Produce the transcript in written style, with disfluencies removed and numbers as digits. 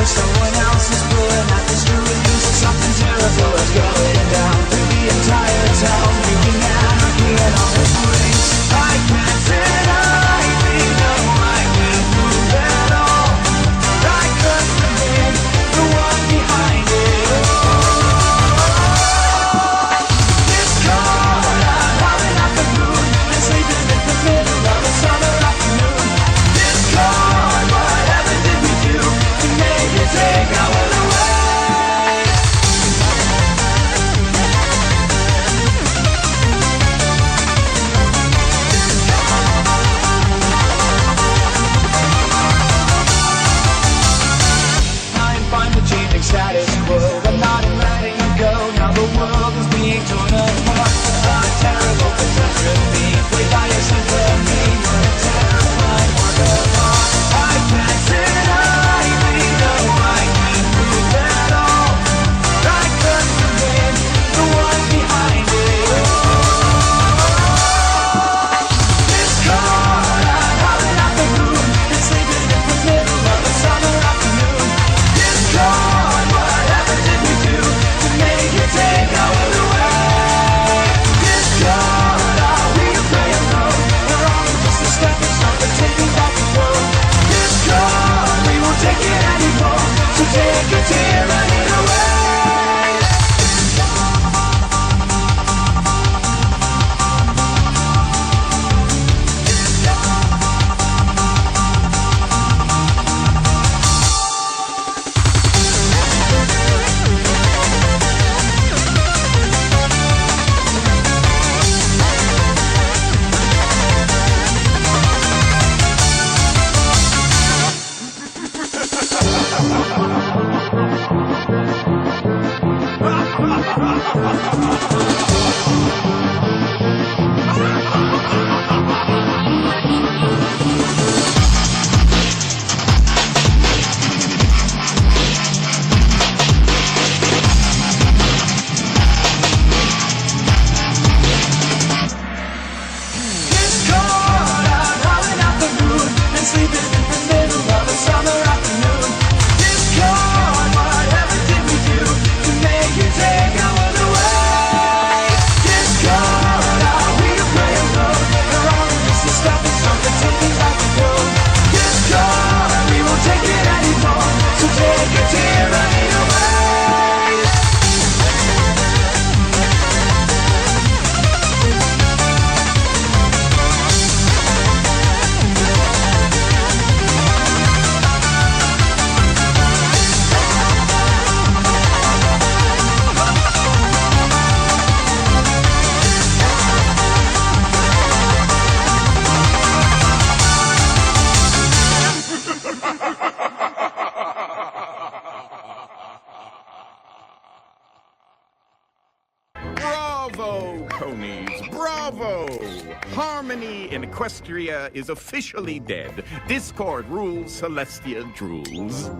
someone else is pulling at the strings. Something terrible is going down through the entire town, making anarchy in all its wings. I can't deny me, no, I can't move at all. I couldn't remain the one behind it all. This cold, I'm howling at the moon and sleeping in the middle of a summer afternoon. This cold, whatever did we do to make it take our away? I'm fine with changing status quo, but not in letting you go. Now the world is being torn apart. A terrible catastrophe, played by a symphony. You're a terrifying work of art. I can't deny me, no, I can't move at all. I couldn't remain the one behind it all. This cold, I'm howling at the moon and sleeping in the middle of a summer afternoon. This cold, whatever did we do to make it take our away? This cold, are we afraid of no? We're all just a stepping stone to taking back the road. This cold, we won't take it anymore, so take a tyranny away. This cold, I'm howling at the moon and sleeping in the middle of a summer afternoon. This cold, whatever did we do to make you take our away? This cold, are we afraid of no? We're all just a stepping stone to taking back the road. This cold, we won't take it anymore, so take a tyranny away. Bravo, ponies, bravo! Harmony in Equestria is officially dead. Discord rules, Celestia drools.